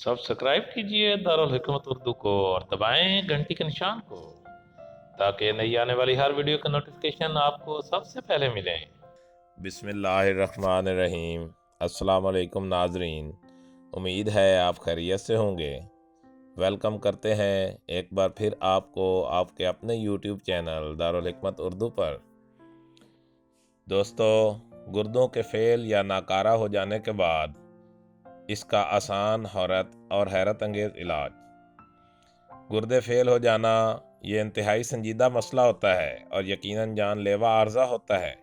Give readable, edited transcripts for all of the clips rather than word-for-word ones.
Subscribe कीजिए दारुल हिकमत उर्दू को और दबाएं घंटी के निशान को ताकि नई आने वाली हर वीडियो का नोटिफिकेशन आपको सबसे पहले मिले। बिस्मिल्लाहिर्रहमानिर्रहीम। अस्सलाम वालेकुम नाजरीन, उम्मीद है आप खैरियत से होंगे। वेलकम करते हैं एक बार फिर आपको आपके अपने यूट्यूब चैनल दारुल हिकमत उर्दू पर। दोस्तों, गुर्दों के फेल या नाकारा हो जाने के बाद इसका आसान और हैरत अंगेज़ इलाज। गुर्दे फेल हो जाना ये इंतहाई संजीदा मसला होता है और यकीनन जानलेवा आर्जा होता है।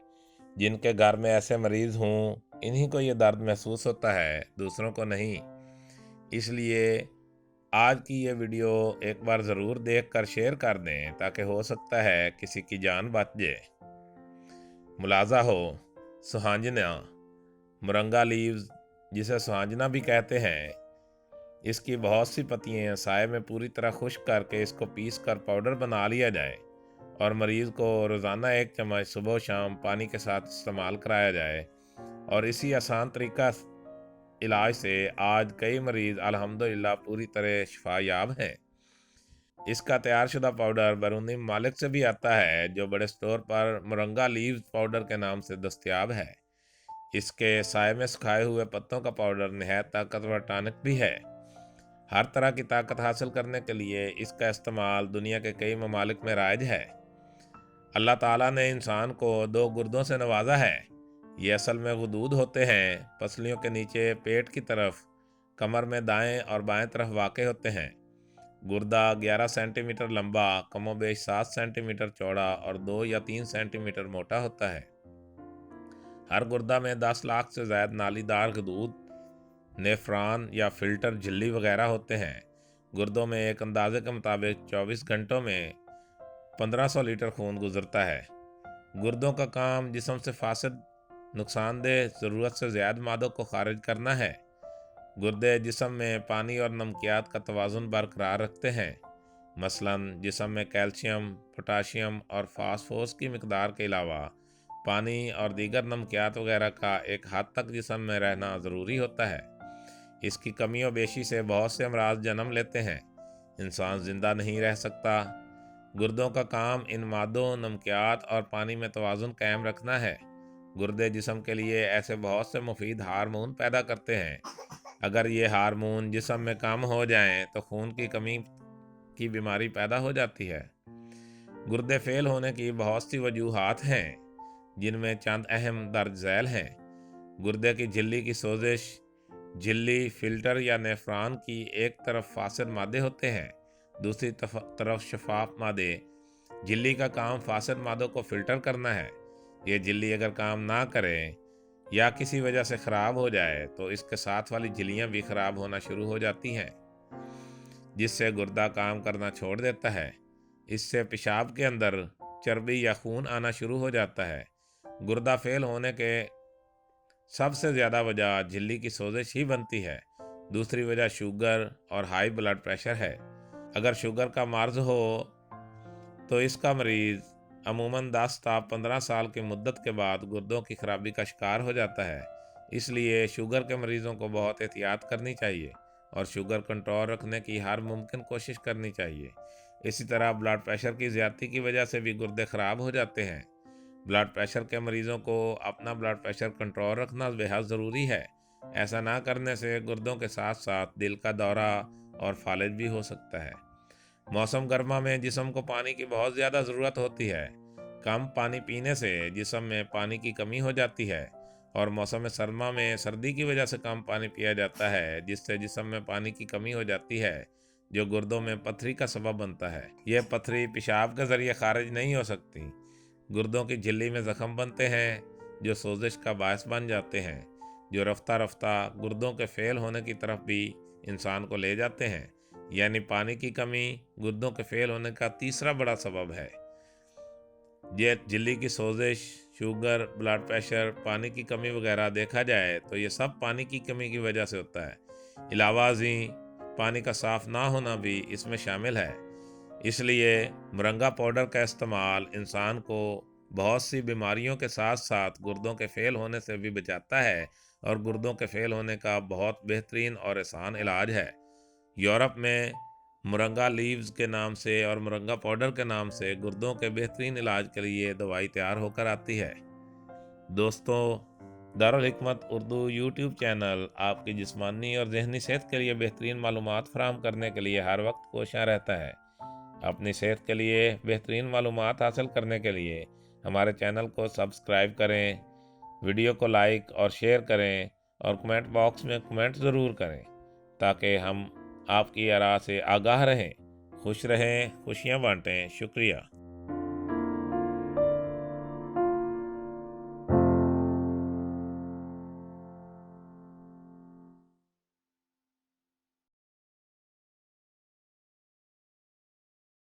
जिनके घर में ऐसे मरीज़ हों इन्हीं को ये दर्द महसूस होता है, दूसरों को नहीं। इसलिए आज की ये वीडियो एक बार ज़रूर देख कर शेयर कर दें ताकि हो सकता है किसी की जान बच जाए। मुलाजा हो सुहांजना, मुरंगा लीव्स जिसे सुहांजना भी कहते हैं, इसकी बहुत सी पत्तियाँ साए में पूरी तरह खुश्क करके इसको पीस कर पाउडर बना लिया जाए और मरीज़ को रोज़ाना 1 चम्मच सुबह शाम पानी के साथ इस्तेमाल कराया जाए। और इसी आसान तरीका इलाज से आज कई मरीज़ अल्हम्दुलिल्लाह पूरी तरह शिफायाब हैं। इसका तैयारशुदा पाउडर बैरूनी ममालिक से भी आता है, जो बड़े स्टोर पर मुरंगा लीव्स पाउडर के नाम से दस्तयाब है। इसके साए में सुखाए हुए पत्तों का पाउडर नहायत ताकतवर टॉनिक भी है। हर तरह की ताकत हासिल करने के लिए इसका इस्तेमाल दुनिया के कई ममालिक में राइज है। अल्लाह ताला ने इंसान को 2 गुर्दों से नवाजा है। ये असल में गुदूद होते हैं, पसलियों के नीचे पेट की तरफ, कमर में दाएं और बाएं तरफ वाक़ होते हैं। गुर्दा 11 सेंटीमीटर लंबा, कमोबेश 7 सेंटीमीटर चौड़ा और 2 या 3 सेंटीमीटर मोटा होता है। हर गुर्दा में 10 लाख से ज़्यादा नालीदार गदूद, नेफ्रॉन या फिल्टर झिल्ली वगैरह होते हैं। गुर्दों में एक अंदाजे के मुताबिक 24 घंटों में 1500 लीटर खून गुजरता है। गुर्दों का काम जिस्म से फासिद नुकसानदेह ज़रूरत से ज़्यादा मादों को खारिज करना है। गुर्दे जिस्म में पानी और नमकियात का तवाज़ुन बरकरार रखते हैं। मसलन जिस्म में कैल्शियम, पोटाशियम और फास्फोरस की मिकदार के अलावा पानी और दीगर नमकियात वगैरह का एक हद तक जिस्म में रहना ज़रूरी होता है। इसकी कमी और बेशी से बहुत से अमराज जन्म लेते हैं। इंसान ज़िंदा नहीं रह सकता। गुर्दों का काम इन मादों, नमकियात और पानी में तवाज़ुन कायम रखना है। गुर्दे जिस्म के लिए ऐसे बहुत से मुफीद हार्मोन पैदा करते हैं। अगर ये हार्मोन जिस्म में कम हो जाएं तो खून की कमी की बीमारी पैदा हो जाती है। गुर्दे फेल होने की बहुत सी वजूहात हैं, जिनमें चंद अहम दर्ज झैल हैं। गुर्दे की झिल्ली की सोजिश। झिल्ली, फिल्टर या नेफ्रॉन की एक तरफ फासिद मादे होते हैं, दूसरी तरफ शफाफ मादे। झिल्ली का काम फासिद मादों को फिल्टर करना है। ये झिल्ली अगर काम ना करे या किसी वजह से ख़राब हो जाए तो इसके साथ वाली झिल्लियाँ भी ख़राब होना शुरू हो जाती हैं, जिससे गुर्दा काम करना छोड़ देता है। इससे पेशाब के अंदर चर्बी या खून आना शुरू हो जाता है। गुर्दा फेल होने के सबसे ज़्यादा वजह झिल्ली की सोजिश ही बनती है। दूसरी वजह शुगर और हाई ब्लड प्रेशर है। अगर शुगर का मर्ज हो तो इसका मरीज़ अमूमन 10 था 15 साल की मुद्दत के बाद गुर्दों की खराबी का शिकार हो जाता है। इसलिए शुगर के मरीज़ों को बहुत एहतियात करनी चाहिए और शुगर कंट्रोल रखने की हर मुमकिन कोशिश करनी चाहिए। इसी तरह ब्लड प्रेशर की ज़्यादती की वजह से भी गुर्दे ख़राब हो जाते हैं। ब्लड प्रेशर के मरीज़ों को अपना ब्लड प्रेशर कंट्रोल रखना बेहद ज़रूरी है। ऐसा ना करने से गुर्दों के साथ साथ दिल का दौरा और फालिज भी हो सकता है। मौसम गर्मा में जिस्म को पानी की बहुत ज़्यादा ज़रूरत होती है। कम पानी पीने से जिस्म में पानी की कमी हो जाती है और मौसम सरमा में सर्दी की वजह से कम पानी पिया जाता है, जिससे जिस्म में पानी की कमी हो जाती है, जो गुर्दों में पथरी का सबब बनता है। यह पथरी पेशाब के ज़रिए खारिज नहीं हो सकती। गुर्दों की झिल्ली में ज़ख्म बनते हैं जो सोजिश का बायस बन जाते हैं, जो रफ्ता रफ्ता गुर्दों के फेल होने की तरफ भी इंसान को ले जाते हैं। यानी पानी की कमी गुर्दों के फेल होने का तीसरा बड़ा सबब है। ये झिल्ली की सोजिश, शुगर, ब्लड प्रेशर, पानी की कमी वगैरह देखा जाए तो ये सब पानी की कमी की वजह से होता है। इलावा जी पानी का साफ ना होना भी इसमें शामिल है। इसलिए मुरंगा पाउडर का इस्तेमाल इंसान को बहुत सी बीमारियों के साथ साथ गुर्दों के फेल होने से भी बचाता है और गुर्दों के फेल होने का बहुत बेहतरीन और आसान इलाज है। یورپ میں مرنگا لیوز کے نام سے اور مرنگا پاؤڈر کے نام سے گردوں کے بہترین علاج کے لیے دوائی تیار ہو کر آتی ہے۔ دوستو، دارالحکمت اردو یوٹیوب چینل آپ کی جسمانی اور ذہنی صحت کے لیے بہترین معلومات فراہم کرنے کے لیے ہر وقت کوشاں رہتا ہے۔ اپنی صحت کے لیے بہترین معلومات حاصل کرنے کے لیے ہمارے چینل کو سبسکرائب کریں، ویڈیو کو لائک اور شیئر کریں اور کمنٹ باکس میں کمنٹ ضرور کریں تاکہ ہم آپ کی آراء سے آگاہ رہیں۔ خوش رہیں، خوشیاں بانٹیں۔ شکریہ۔